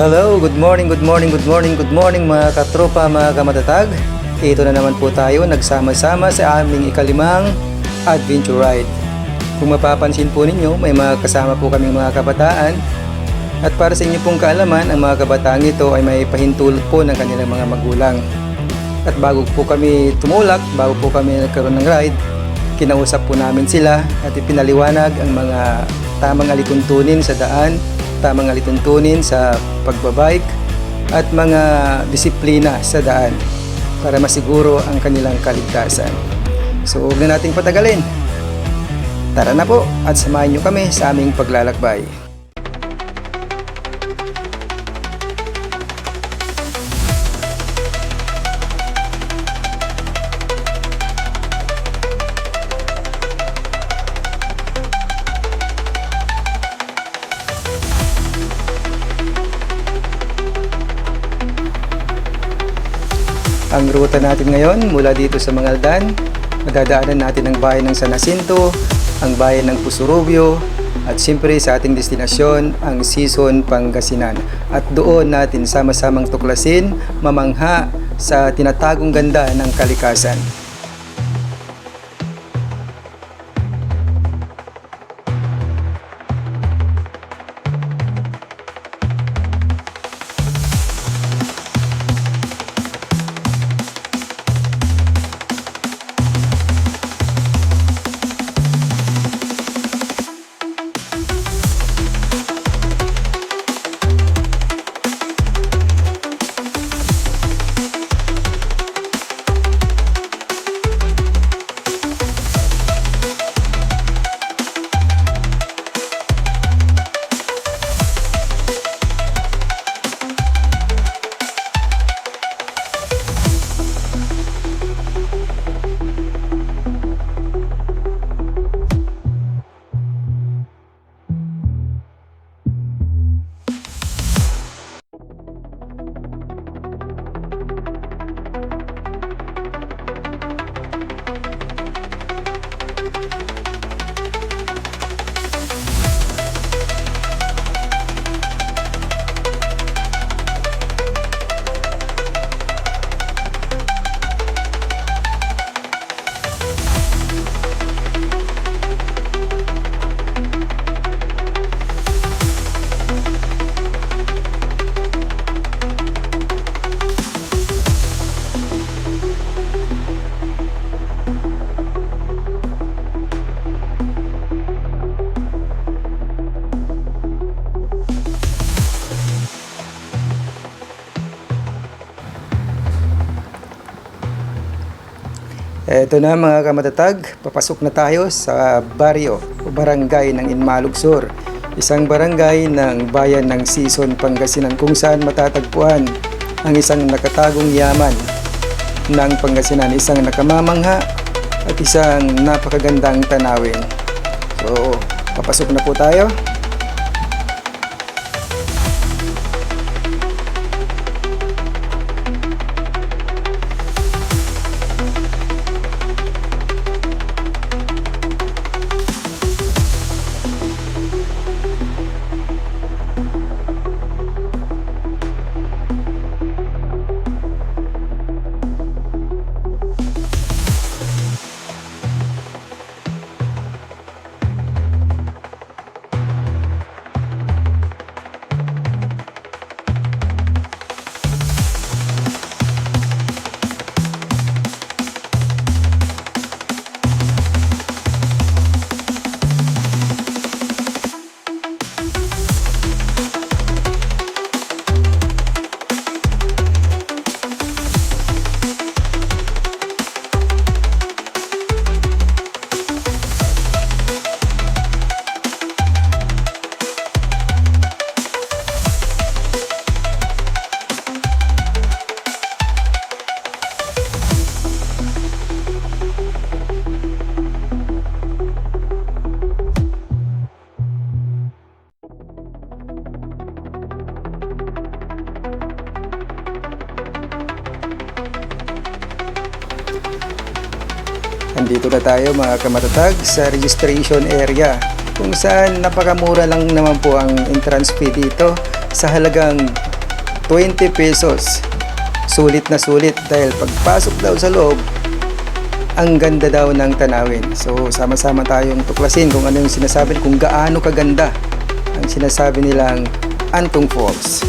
Hello, good morning mga katropa, mga kamatatag. Ito na naman po tayo nagsama-sama sa aming ikalimang adventure ride. Kung mapapansin po ninyo, may mga kasama po kaming mga kabataan. At para sa inyo pong kaalaman, ang mga kabataan ito ay may pahintulot po ng kanilang mga magulang. At bago po kami tumulak, bago po kami nagkaroon ng ride, kinausap po namin sila at ipinaliwanag ang mga tamang alituntunin sa daan, tamang alituntunin sa pagbabike at mga disiplina sa daan para masiguro ang kanilang kaligtasan. So huwag na nating patagalin. Tara na po at samahan nyo kami sa aming paglalakbay. Ang ruta natin ngayon mula dito sa Mangaldan, madadaanan natin ang bayan ng San Jacinto, ang bayan ng Pusurubio, at siyempre sa ating destinasyon, ang Sison, Pangasinan. At doon natin sama-samang tuklasin, mamangha sa tinatagong ganda ng kalikasan. Eto na mga kamatatag, papasok na tayo sa baryo o barangay ng Inmalog Sur. Isang barangay ng bayan ng Sison, Pangasinan kung saan matatagpuan ang isang nakatagong yaman ng Pangasinan, isang nakamamangha at isang napakagandang tanawin. So, papasok na po tayo. Andito na tayo mga kamatatag sa registration area kung saan napakamura lang naman po ang entrance fee dito sa halagang 20 pesos. Sulit na sulit dahil pagpasok daw sa loob, ang ganda daw ng tanawin. So sama-sama tayong tuklasin kung ano yung sinasabi, kung gaano kaganda ang sinasabi nilang Antong Falls.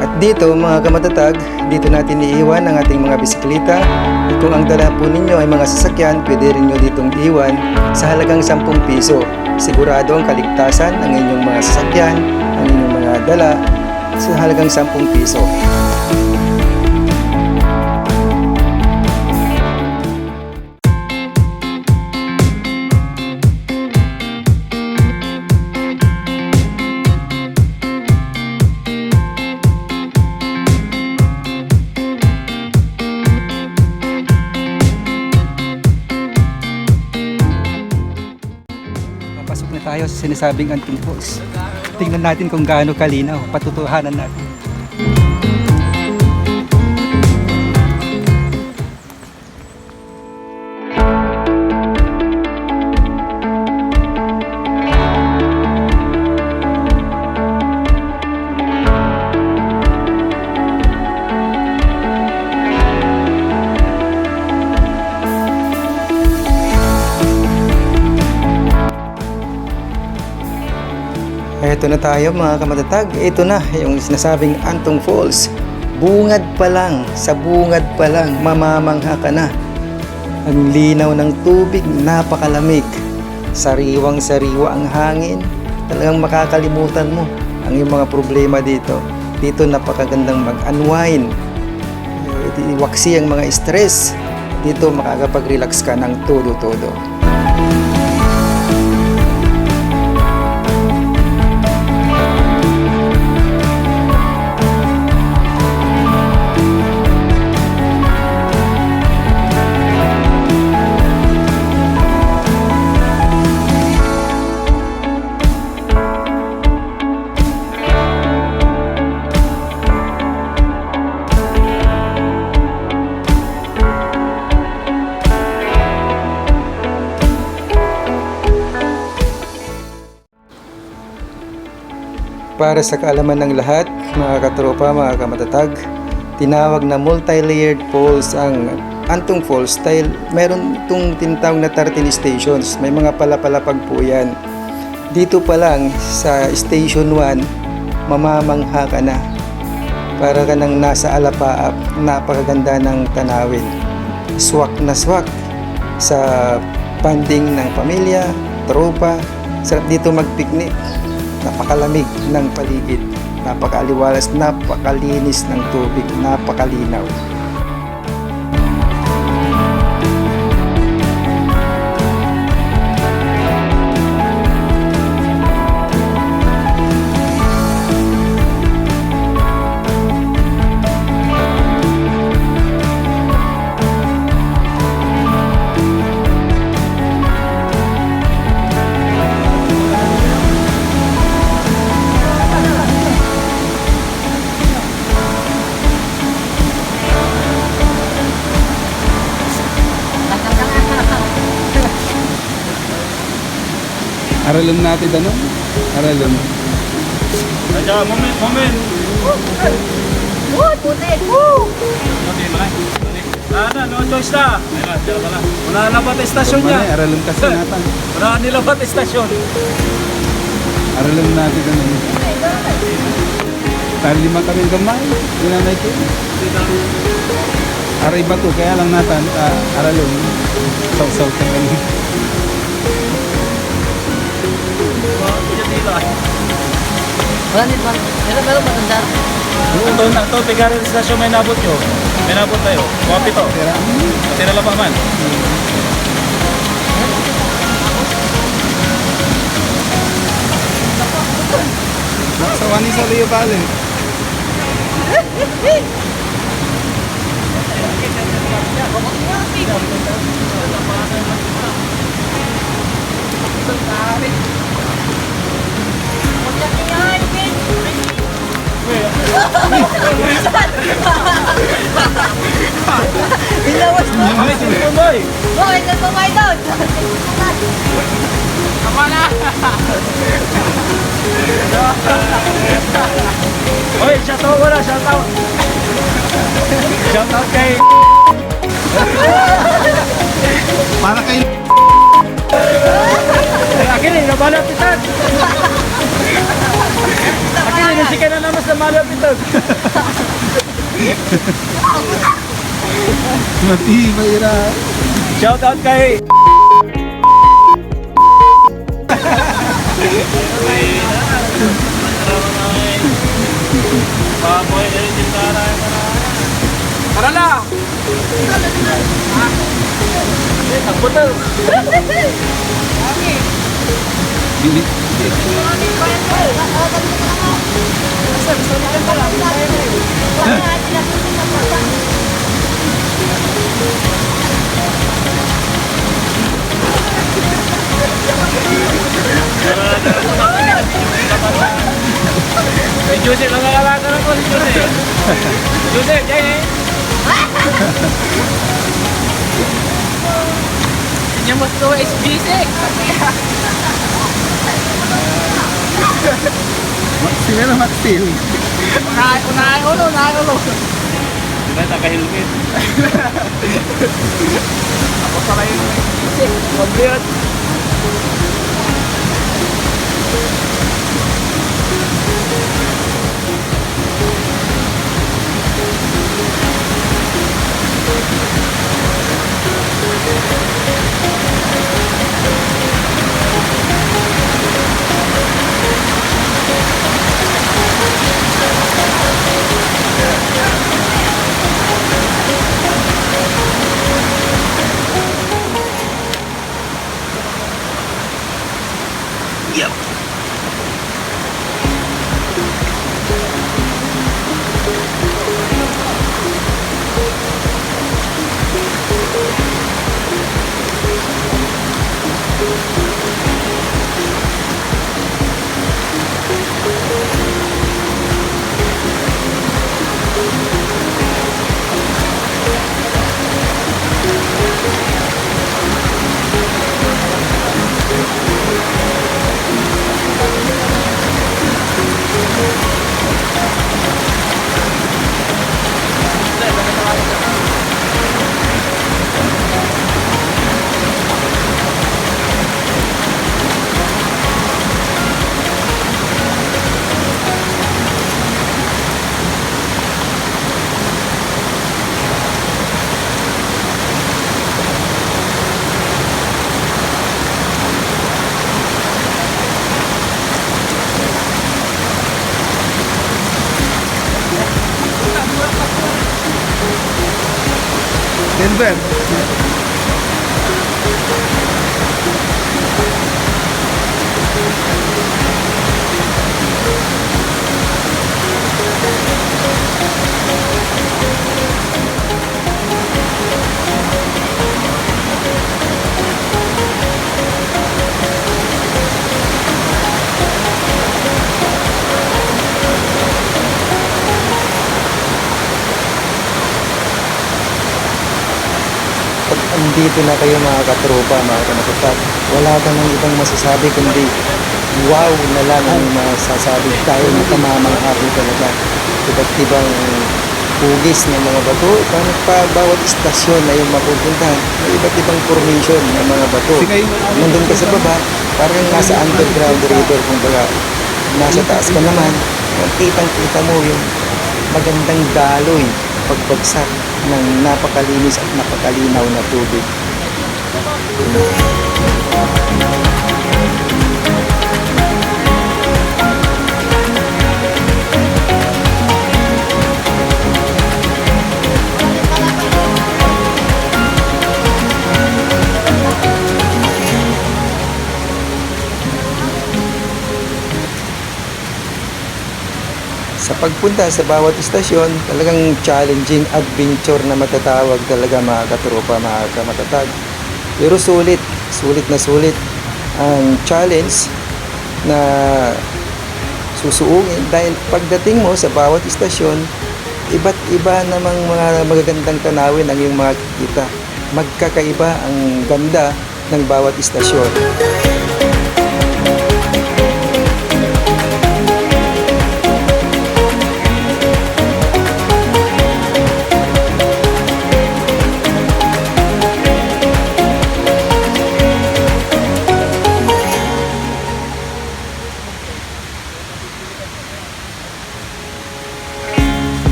At dito mga kamatatag, dito natin iiwan ang ating mga bisikleta. At kung ang dala po ninyo ay mga sasakyan, pwede rin nyo ditong iwan sa halagang 10 piso. Sigurado ang kaligtasan ng inyong mga sasakyan, ang inyong mga dala sa halagang 10 piso. Pasok na tayo sa sinasabing Antong Falls. Tingnan natin kung gaano kalinaw, patutuhanan natin. Ito na tayo mga kamatatag. Ito na yung sinasabing Antong Falls. Bungad pa lang, sa bungad pa lang, mamamangha ka na. Ang linaw ng tubig, napakalamig. Sariwang-sariwa ang hangin. Talagang makakalimutan mo ang iyong mga problema dito. Dito napakagandang mag-unwind. Iwaksi ang mga stress. Dito makakapag-relax ka ng todo-todo. Para sa kaalaman ng lahat, mga katropa, mga kamatatag, tinawag na multi-layered falls ang Antong Falls dahil meron itong tinatawag na 13 stations. May mga palapalapag po yan. Dito pa lang sa Station 1, mamamangha ka na. Para ka nang nasa Alapaap, napakaganda ng tanawin. Swak na swak sa banding ng pamilya, tropa. Sarap dito mag-picnic. Napakalamig ng paligid, napakaaliwalas, napakalinis ng tubig, napakalinaw. Aralon natin ano? Aralon. Aja, moment. Puti. Woo! Okay, malay. No choice na. Ayun, dyan pala. Wala na ba istasyon niya? Aralon kasi natin. Wala nila ba istasyon? Aralon natin ano. Tari 5 kami gamay. Ginanay ko. Aray ba to? Kaya lang natin aralon. Saw-saw ka kami. Wala nito ba? Pero maganda. Ito, tigaran sa istasyon may nabot nyo. May nabot tayo. Kuwapi to. Tira lang pa man. Nakasawani sa Leo Valley. Binawas mo. Ay, cellphone boy! Oh, ito po kayo doon. Oy, shoutout mo na, shoutout! Shoutout kay... Para kayo. Akin eh, namalapitan! Akin eh, nasika na naman sa malapitan! Matibay na. Shoutout kay... Baboy, tara na! Ang buto! Si Joseph, nangangalaga na po si Joseph. Joseph, yan eh. Yung mas to is busy. Maxil na maxil. Unahin ulo. Di ba naka-helmet? Ako pala yung busy. Pag-beard. Denver. Pag andito na kayo mga katropa, mga kamatatag, wala ka nang ibang masasabi kundi wow na lang ang masasabi tayo na kamamanghabi talaga. Iba't ibang hugis ng mga bato, parang pa bawat istasyon na yung mapupuntahan, may iba't ibang formation ng mga bato. Nandun ka sa baba, parang nasa underground river, kumbaga nasa taas ka naman, kitang-kita mo yung magandang daloy pagbagsak ng napakalinis at napakalinaw na tubig. Sa pagpunta sa bawat istasyon, talagang challenging adventure na matatawag talaga mga katropa, mga kamatatag. Pero sulit ang challenge na susuungin dahil pagdating mo sa bawat istasyon, iba't iba namang mga magagandang tanawin ang iyong makikita. Magkakaiba ang ganda ng bawat istasyon.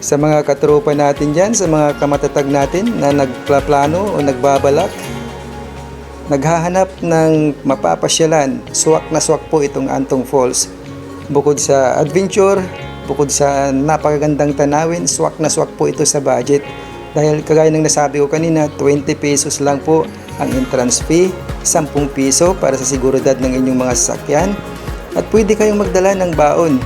Sa mga katropa natin dyan, sa mga kamatatag natin na nagplaplano o nagbabalak, naghahanap ng mapapasyalan, swak na swak po itong Antong Falls. Bukod sa adventure, bukod sa napakagandang tanawin, swak na swak po ito sa budget. Dahil kagaya ng nasabi ko kanina, 20 pesos lang po ang entrance fee, 10 piso para sa seguridad ng inyong mga sasakyan, at pwede kayong magdala ng baon.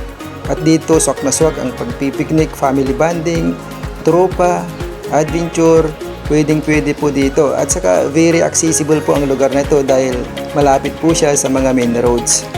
At dito, swak na swak ang pagpipiknik, family bonding, tropa, adventure, pwedeng-pwede po dito. At saka very accessible po ang lugar na ito dahil malapit po siya sa mga main roads.